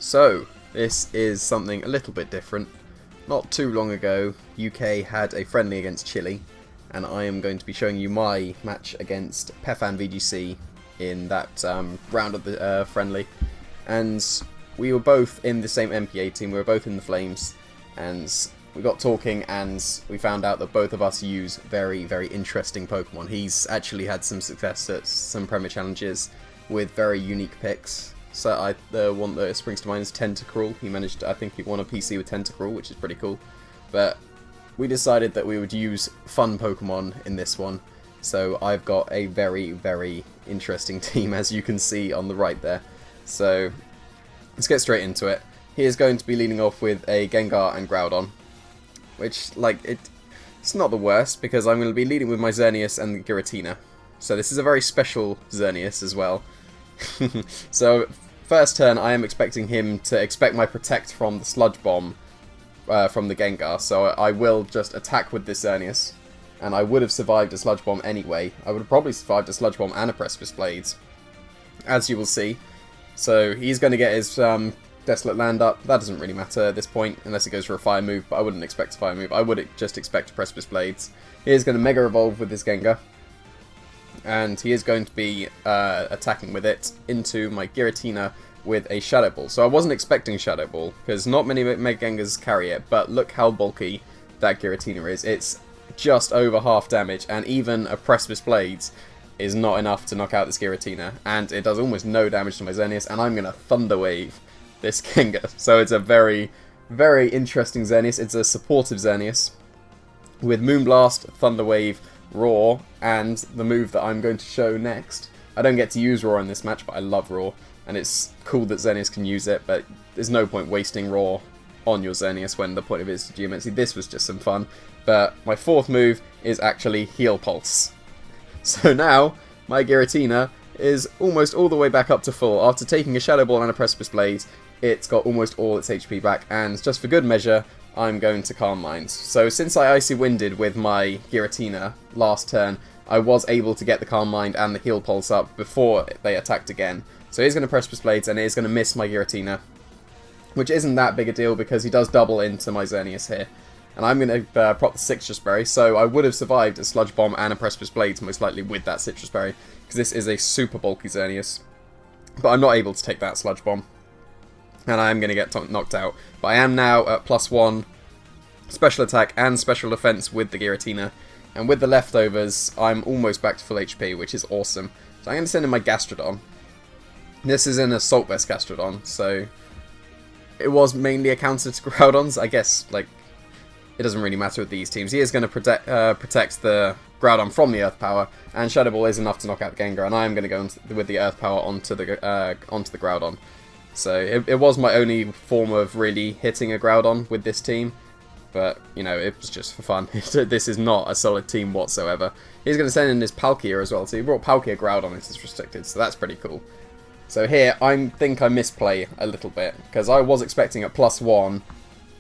So, this is something a little bit different. Not too long ago, UK had a friendly against Chile, and I am going to be showing you my match against Estephan VGC in that round of the friendly. And we were both in the same MPA team, we were both in the Flames, and we got talking and we found out that both of us use very, very interesting Pokemon. He's actually had some success at some Premier Challenges with very unique picks. So the one that springs to mind is Tentacruel. He managed, I think he won a PC with Tentacruel, which is pretty cool. But we decided that we would use fun Pokemon in this one. So I've got a very, very interesting team, as you can see on the right there. So let's get straight into it. He is going to be leading off with a Gengar and Groudon, which, it's not the worst, because I'm going to be leading with my Xerneas and the Giratina. So this is a very special Xerneas as well. So, first turn, I am expecting him to expect my Protect from the Sludge Bomb from the Gengar, so I will just attack with this Xerneas, and I would have survived a Sludge Bomb anyway. I would have probably survived a Sludge Bomb and a Precipice Blades, as you will see. So, he's going to get his Desolate Land up. That doesn't really matter at this point, unless he goes for a Fire move, but I wouldn't expect a Fire move. I would just expect a Precipice Blades. He is going to Mega Evolve with this Gengar, and he is going to be attacking with it into my Giratina with a Shadow Ball. So I wasn't expecting Shadow Ball, because not many Mega Gengars carry it, but look how bulky that Giratina is. It's just over half damage, and even a Precipice Blades is not enough to knock out this Giratina, and it does almost no damage to my Xerneas, and I'm going to Thunder Wave this Gengar. So it's a very, very interesting Xerneas. It's a supportive Xerneas with Moonblast, Thunder Wave, Roar, and the move that I'm going to show next. I don't get to use Roar in this match, but I love Roar, and it's cool that Xerneas can use it, but there's no point wasting Roar on your Xerneas when the point of it is to Geomancy. This was just some fun, but my fourth move is actually Heal Pulse. So now, my Giratina is almost all the way back up to full. After taking a Shadow Ball and a Precipice Blade, it's got almost all its HP back, and just for good measure, I'm going to Calm Mind. So since I Icy Winded with my Giratina last turn, I was able to get the Calm Mind and the Heal Pulse up before they attacked again. So he's going to Precipice Blades, and he's going to miss my Giratina, which isn't that big a deal because he does double into my Xerneas here. And I'm going to prop the Citrus Berry, so I would have survived a Sludge Bomb and a Precipice Blades most likely with that Citrus Berry, because this is a super bulky Xerneas. But I'm not able to take that Sludge Bomb, and I am going to get knocked out. But I am now at +1 special attack and special defense with the Giratina, and with the leftovers I'm almost back to full HP, which is awesome. So I'm going to send in my Gastrodon. This is an Assault Vest Gastrodon, so it was mainly a counter to Groudon's. I guess it doesn't really matter with these teams. He is going to protect the Groudon from the Earth Power, and Shadow Ball is enough to knock out the Gengar, and I am going to go with the Earth Power onto the Groudon. So it was my only form of really hitting a Groudon with this team, but, you know, it was just for fun. This is not a solid team whatsoever. He's going to send in his Palkia as well, so he brought Palkia Groudon into his restricted, so that's pretty cool. So here, I think I misplay a little bit, because I was expecting at +1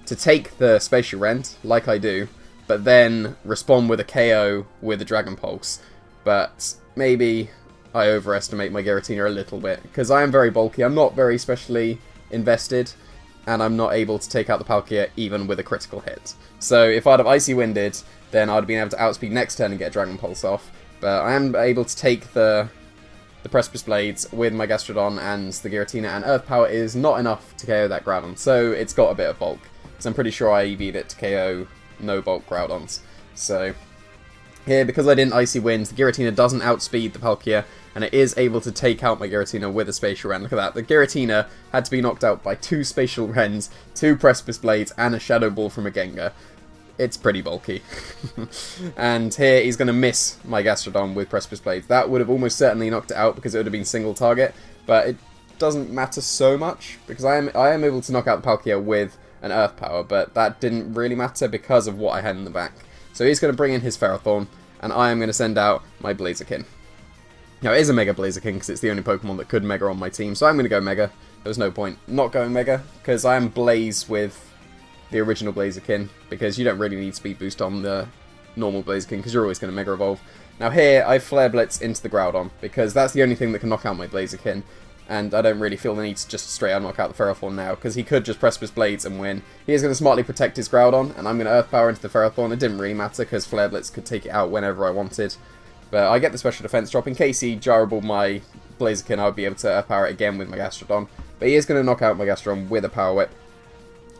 to take the Spatial Rent, like I do, but then respond with a KO with a Dragon Pulse. But maybe I overestimate my Giratina a little bit, because I am very bulky, I'm not very specially invested, and I'm not able to take out the Palkia even with a critical hit. So if I'd have Icy Winded, then I'd have been able to outspeed next turn and get Dragon Pulse off, but I am able to take the Precipice Blades with my Gastrodon and the Giratina, and Earth Power is not enough to KO that Groudon, so it's got a bit of bulk, because I'm pretty sure I EV'd it to KO no bulk Groudons. So here, because I didn't Icy Wind, the Giratina doesn't outspeed the Palkia, and it is able to take out my Giratina with a Spatial Rend. Look at that. The Giratina had to be knocked out by 2 Spatial Rends, 2 Precipice Blades, and a Shadow Ball from a Gengar. It's pretty bulky. And here he's going to miss my Gastrodon with Precipice Blades. That would have almost certainly knocked it out because it would have been single target, but it doesn't matter so much, because I am able to knock out the Palkia with an Earth Power, but that didn't really matter because of what I had in the back. So he's going to bring in his Ferrothorn, and I am going to send out my Blaziken. Now, it is a Mega Blaziken because it's the only Pokemon that could Mega on my team, so I'm going to go Mega. There was no point not going Mega, because I am Blaze with the original Blaziken, because you don't really need Speed Boost on the normal Blaziken, because you're always going to Mega Evolve. Now here, I Flare Blitz into the Groudon, because that's the only thing that can knock out my Blaziken. and I don't really feel the need to just straight out knock out the Ferrothorn now, because he could just Precipice Blades and win. He is going to smartly protect his Groudon, and I'm going to Earth Power into the Ferrothorn. It didn't really matter, because Flare Blitz could take it out whenever I wanted. But I get the special defense drop. In case he Gyrable my Blaziken, I would be able to Earth Power it again with my Gastrodon. But he is going to knock out my Gastrodon with a Power Whip.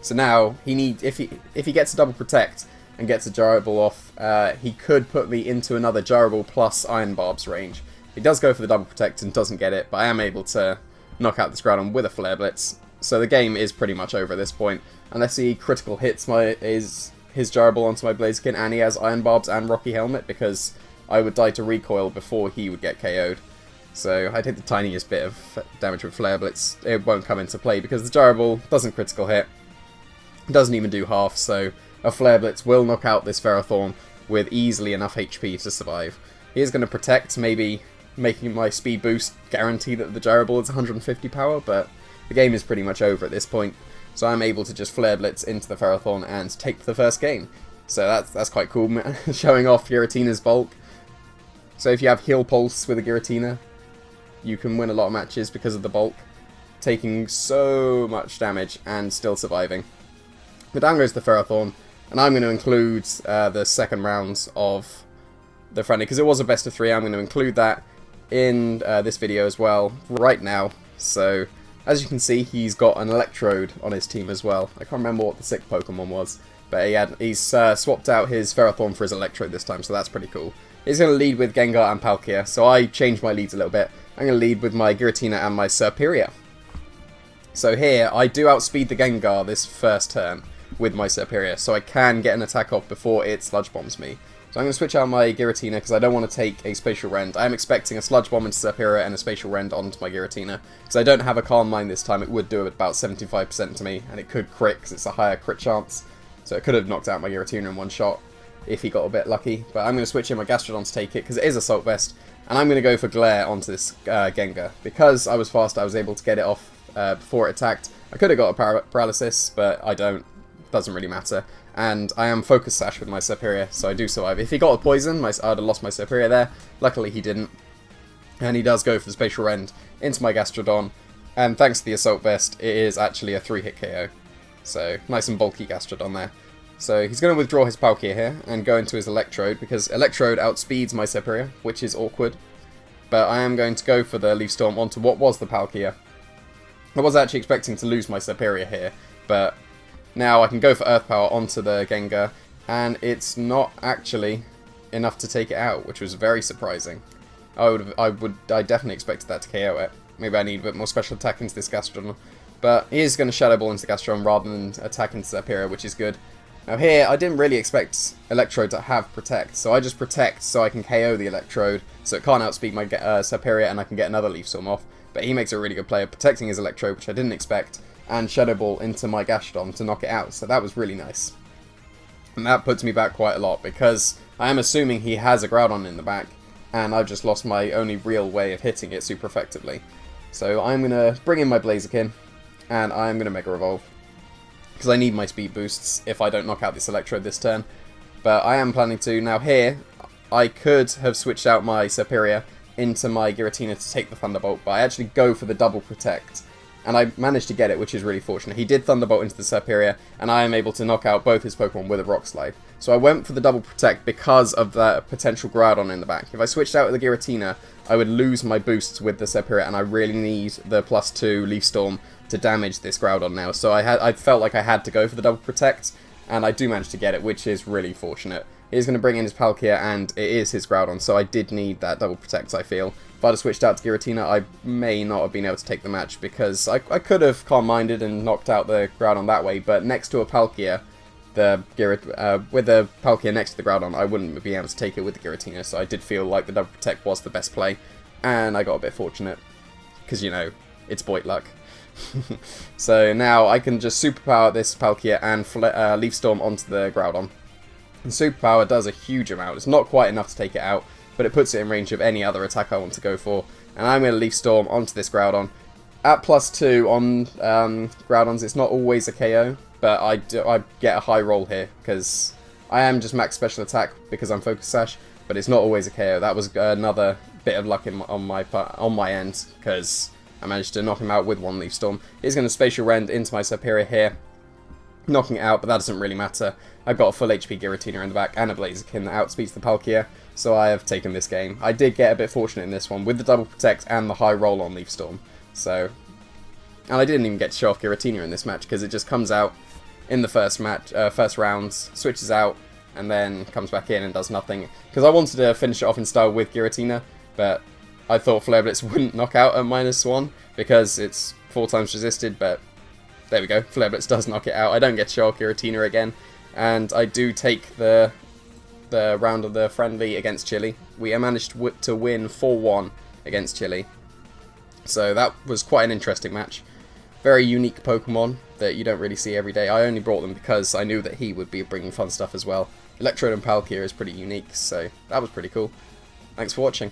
So now, if he gets a double protect and gets a Gyrable off, he could put me into another Gyrable plus Iron Barb's range. He does go for the double protect and doesn't get it, but I am able to knock out this Groudon with a Flare Blitz. So the game is pretty much over at this point, unless he critical hits his Gyrable onto my Blaziken, and he has Iron Barbs and Rocky Helmet, because I would die to recoil before he would get KO'd. So I take the tiniest bit of damage with Flare Blitz. It won't come into play because the Gyrable doesn't critical hit. Doesn't even do half, so a Flare Blitz will knock out this Ferrothorn with easily enough HP to survive. He is going to protect, maybe making my speed boost guarantee that the Gyrable is 150 power, but the game is pretty much over at this point. So I'm able to just Flare Blitz into the Ferrothorn and take the first game. So that's quite cool, showing off Giratina's bulk. So if you have Heal Pulse with a Giratina, you can win a lot of matches because of the bulk, taking so much damage and still surviving. But down goes the Ferrothorn, and I'm going to include the second rounds of the friendly, because it was a best of 3. I'm going to include that in this video as well, right now. So, as you can see, he's got an Electrode on his team as well. I can't remember what the sick Pokemon was, but he's swapped out his Ferrothorn for his Electrode this time, so that's pretty cool. He's going to lead with Gengar and Palkia, so I changed my leads a little bit. I'm going to lead with my Giratina and my Serperior. So here, I do outspeed the Gengar this first turn with my Serperior, so I can get an attack off before it Sludge Bombs me. So I'm going to switch out my Giratina because I don't want to take a Spatial Rend. I am expecting a Sludge Bomb into Serperior and a Spatial Rend onto my Giratina. Because I don't have a Calm Mind this time, it would do about 75% to me, and it could crit because it's a higher crit chance. So it could have knocked out my Giratina in one shot if he got a bit lucky. But I'm going to switch in my Gastrodon to take it because it is Assault Vest, and I'm going to go for Glare onto this Gengar. Because I was fast, I was able to get it off before it attacked. I could have got a Paralysis, but I don't. Doesn't really matter. And I am Focus Sash with my Serperior, so I do survive. If he got a Poison, I'd have lost my Serperior there. Luckily he didn't. And he does go for the Spatial Rend into my Gastrodon. And thanks to the Assault Vest, it is actually a 3-hit KO. So, nice and bulky Gastrodon there. So, he's going to withdraw his Palkia here and go into his Electrode, because Electrode outspeeds my Serperior, which is awkward. But I am going to go for the Leaf Storm onto what was the Palkia. I was actually expecting to lose my Serperior here, but now I can go for Earth Power onto the Gengar, and it's not actually enough to take it out, which was very surprising. I definitely expected that to KO it. Maybe I need a bit more special attack into this Gastrodon, but he is going to Shadow Ball into the Gastrodon rather than attack into Serperior, which is good. Now here, I didn't really expect Electrode to have Protect, so I just Protect so I can KO the Electrode, so it can't outspeed my Serperior and I can get another Leaf Storm off. But he makes a really good play of protecting his Electrode, which I didn't expect, and Shadow Ball into my Gastrodon to knock it out, so that was really nice. And that puts me back quite a lot, because I am assuming he has a Groudon in the back, and I've just lost my only real way of hitting it super effectively. So I'm going to bring in my Blaziken, and I'm going to Mega Evolve, because I need my speed boosts if I don't knock out this Electrode this turn. But I am planning to. Now here, I could have switched out my Serperior into my Giratina to take the Thunderbolt, but I actually go for the double Protect. And I managed to get it, which is really fortunate. He did Thunderbolt into the Serperior, and I am able to knock out both his Pokemon with a Rock Slide. So I went for the double Protect because of the potential Groudon in the back. If I switched out with the Giratina, I would lose my boosts with the Serperior, and I really need the +2 Leaf Storm to damage this Groudon now. So I felt like I had to go for the double Protect, and I do manage to get it, which is really fortunate. He's going to bring in his Palkia, and it is his Groudon, so I did need that double Protect, I feel. If I'd have switched out to Giratina, I may not have been able to take the match, because I could have calm-minded and knocked out the Groudon that way, but next to a Palkia, with the Palkia next to the Groudon, I wouldn't be able to take it with the Giratina, so I did feel like the double Protect was the best play, and I got a bit fortunate, because, you know, it's Boyt luck. So now I can just Superpower this Palkia and Leaf Storm onto the Groudon. And Superpower does a huge amount. It's not quite enough to take it out, but it puts it in range of any other attack I want to go for. And I'm going to Leaf Storm onto this Groudon. At +2 on Groudons, it's not always a KO, but I get a high roll here, because I am just max special attack because I'm Focus Sash, but it's not always a KO. That was another bit of luck on my end, because I managed to knock him out with one Leaf Storm. He's going to Spatial Rend into my Superior here, knocking it out, but that doesn't really matter. I've got a full HP Giratina in the back and a Blaziken that outspeeds the Palkia, so I have taken this game. I did get a bit fortunate in this one with the double protect and the high roll on Leaf Storm. So, and I didn't even get to show off Giratina in this match because it just comes out in the first rounds, switches out, and then comes back in and does nothing. Because I wanted to finish it off in style with Giratina, but I thought Flare Blitz wouldn't knock out at -1 because it's 4 times resisted, but there we go. Flare Blitz does knock it out. I don't get to show off Giratina again, and I do take the round of the friendly against Chile. We managed to win 4-1 against Chile, so that was quite an interesting match. Very unique Pokemon that you don't really see every day. I only brought them because I knew that he would be bringing fun stuff as well. Electrode and Palkia is pretty unique, so that was pretty cool. Thanks for watching.